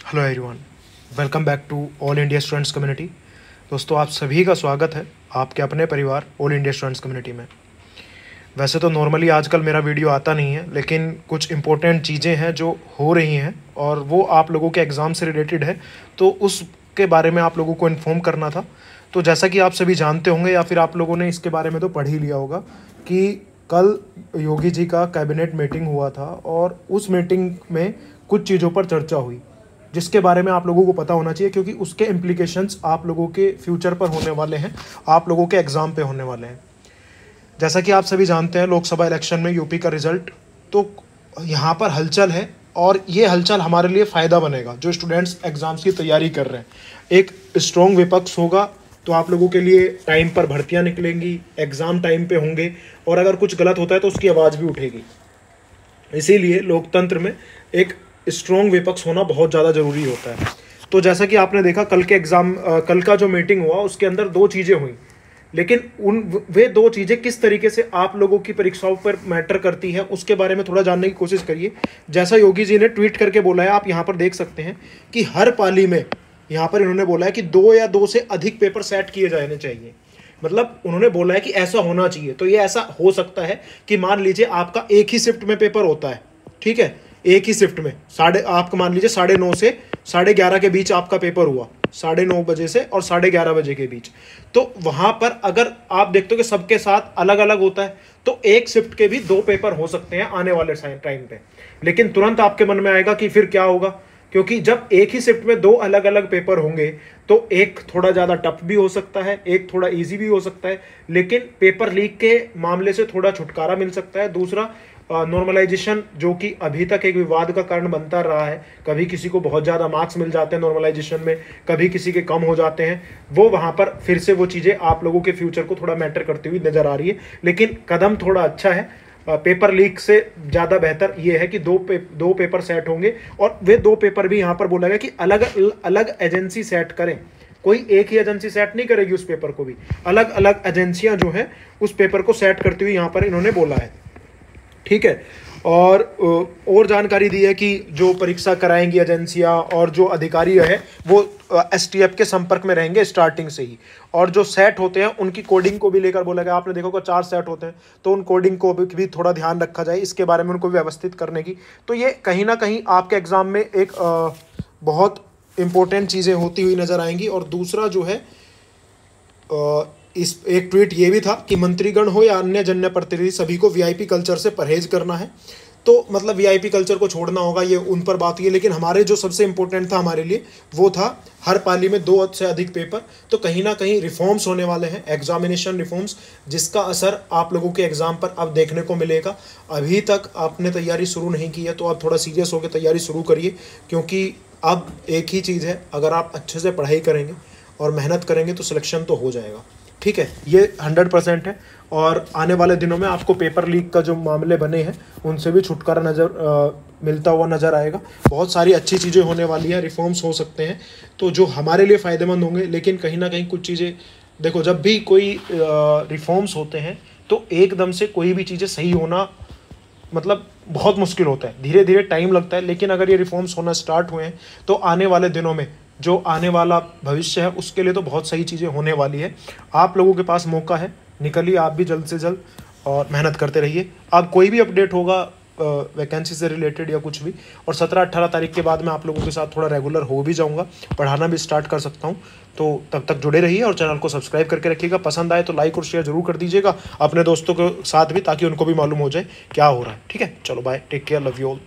Hello everyone, welcome back to all India students community. दोस्तों, आप सभी का स्वागत है आपके अपने परिवार ऑल इंडिया स्टूडेंट्स कम्युनिटी में। वैसे तो नॉर्मली आजकल मेरा वीडियो आता नहीं है, लेकिन कुछ इंपॉर्टेंट चीज़ें हैं जो हो रही हैं और वो आप लोगों के एग्ज़ाम से रिलेटेड है, तो उसके बारे में आप लोगों को इन्फॉर्म करना था। तो जैसा कि आप सभी जानते होंगे या फिर आप लोगों ने इसके बारे में तो पढ़ ही लिया होगा कि कल योगी जी का कैबिनेट मीटिंग हुआ था और उस मीटिंग में कुछ चीज़ों पर चर्चा हुई जिसके बारे में आप लोगों को पता होना चाहिए, क्योंकि उसके इम्प्लीकेशंस आप लोगों के फ्यूचर पर होने वाले हैं, आप लोगों के एग्ज़ाम पे होने वाले हैं। जैसा कि आप सभी जानते हैं, लोकसभा इलेक्शन में यूपी का रिजल्ट तो यहाँ पर हलचल है और ये हलचल हमारे लिए फ़ायदा बनेगा जो स्टूडेंट्स एग्ज़ाम्स की तैयारी कर रहे हैं। एक स्ट्रॉन्ग विपक्ष होगा तो आप लोगों के लिए टाइम पर भर्तियाँ निकलेंगी, एग्ज़ाम टाइम पे होंगे और अगर कुछ गलत होता है तो उसकी आवाज़ भी उठेगी। इसीलिए लोकतंत्र में एक स्ट्रॉन्ग विपक्ष होना बहुत ज़्यादा ज़रूरी होता है। तो जैसा कि आपने देखा कल का जो मीटिंग हुआ उसके अंदर दो चीज़ें हुई, लेकिन वे दो चीज़ें किस तरीके से आप लोगों की परीक्षाओं पर मैटर करती है उसके बारे में थोड़ा जानने की कोशिश करिए। जैसा योगी जी ने ट्वीट करके बोला है, आप यहाँ पर देख सकते हैं कि हर पाली में यहाँ पर इन्होंने बोला है कि 2 या 2 से अधिक पेपर सेट किए जाने चाहिए। मतलब उन्होंने बोला है कि ऐसा होना चाहिए। तो ये ऐसा हो सकता है कि मान लीजिए आपका एक ही शिफ्ट में पेपर होता है, ठीक है, एक ही शिफ्ट में आपका मान लीजिए 9:30 से 11:30 के बीच आपका पेपर हुआ, 9:30 बजे से और 11:30 बजे के बीच। तो वहां पर अगर आप देखते हो कि सबके साथ अलग अलग होता है तो एक शिफ्ट के भी 2 पेपर हो सकते हैं आने वाले टाइम पे। लेकिन तुरंत आपके मन में आएगा कि फिर क्या होगा, क्योंकि जब एक ही शिफ्ट में 2 अलग अलग पेपर होंगे तो एक थोड़ा ज़्यादा टफ भी हो सकता है, एक थोड़ा इजी भी हो सकता है, लेकिन पेपर लीक के मामले से थोड़ा छुटकारा मिल सकता है। दूसरा, नॉर्मलाइजेशन जो कि अभी तक एक विवाद का कारण बनता रहा है, कभी किसी को बहुत ज़्यादा मार्क्स मिल जाते हैं नॉर्मलाइजेशन में, कभी किसी के कम हो जाते हैं, वो वहाँ पर फिर से वो चीज़ें आप लोगों के फ्यूचर को थोड़ा मैटर करती हुई नज़र आ रही है। लेकिन कदम थोड़ा अच्छा है। पेपर लीक से ज़्यादा बेहतर ये है कि दो पेपर सेट होंगे और वे 2 पेपर भी यहाँ पर बोला गया कि अलग अलग एजेंसी सेट करें। कोई एक ही एजेंसी सेट नहीं करेगी उस पेपर को, भी अलग अलग एजेंसियां जो है उस पेपर को सेट करती हुई यहाँ पर इन्होंने बोला है, ठीक है। और जानकारी दी है कि जो परीक्षा कराएंगी एजेंसियां और जो अधिकारी है वो एसटीएफ के संपर्क में रहेंगे स्टार्टिंग से ही, और जो सेट होते हैं उनकी कोडिंग को भी लेकर बोला गया। आपने देखा होगा 4 सेट होते हैं, तो उन कोडिंग को भी थोड़ा ध्यान रखा जाए, इसके बारे में उनको व्यवस्थित करने की। तो ये कहीं ना कहीं आपके एग्जाम में एक बहुत इंपॉर्टेंट चीज़ें होती हुई नजर आएंगी। और दूसरा जो है, इस एक ट्वीट ये भी था कि मंत्रीगण हो या अन्य जन प्रतिनिधि सभी को वीआईपी कल्चर से परहेज करना है। तो मतलब वीआईपी कल्चर को छोड़ना होगा, ये उन पर बात हुई है। लेकिन हमारे जो सबसे इंपॉर्टेंट था हमारे लिए वो था हर पाली में 2 से अधिक पेपर। तो कहीं ना कहीं रिफॉर्म्स होने वाले हैं, एग्जामिनेशन रिफॉर्म्स, जिसका असर आप लोगों के एग्जाम पर अब देखने को मिलेगा। अभी तक आपने तैयारी शुरू नहीं की है तो आप थोड़ा सीरियस होकर तैयारी शुरू करिए, क्योंकि अब एक ही चीज़ है, अगर आप अच्छे से पढ़ाई करेंगे और मेहनत करेंगे तो सिलेक्शन तो हो जाएगा, ठीक है। ये 100% है। और आने वाले दिनों में आपको पेपर लीक का जो मामले बने हैं उनसे भी छुटकारा मिलता हुआ नज़र आएगा। बहुत सारी अच्छी चीज़ें होने वाली हैं, रिफॉर्म्स हो सकते हैं तो जो हमारे लिए फ़ायदेमंद होंगे। लेकिन कहीं ना कहीं कुछ चीज़ें देखो, जब भी कोई रिफॉर्म्स होते हैं तो एकदम से कोई भी चीज़ें सही होना मतलब बहुत मुश्किल होता है, धीरे धीरे टाइम लगता है। लेकिन अगर ये रिफॉर्म्स होना स्टार्ट हुए हैं तो आने वाले दिनों में जो आने वाला भविष्य है उसके लिए तो बहुत सही चीज़ें होने वाली है। आप लोगों के पास मौका है, निकलिए आप भी जल्द से जल्द और मेहनत करते रहिए। अब कोई भी अपडेट होगा वैकेंसी से रिलेटेड या कुछ भी, और 17-18 तारीख के बाद मैं आप लोगों के साथ थोड़ा रेगुलर हो भी जाऊंगा, पढ़ाना भी स्टार्ट कर सकता हूं। तो तब तक जुड़े रहिए और चैनल को सब्सक्राइब करके रखिएगा। पसंद आए तो लाइक और शेयर जरूर कर दीजिएगा अपने दोस्तों के साथ भी, ताकि उनको भी मालूम हो जाए क्या हो रहा है, ठीक है। चलो bye, take care, love you all.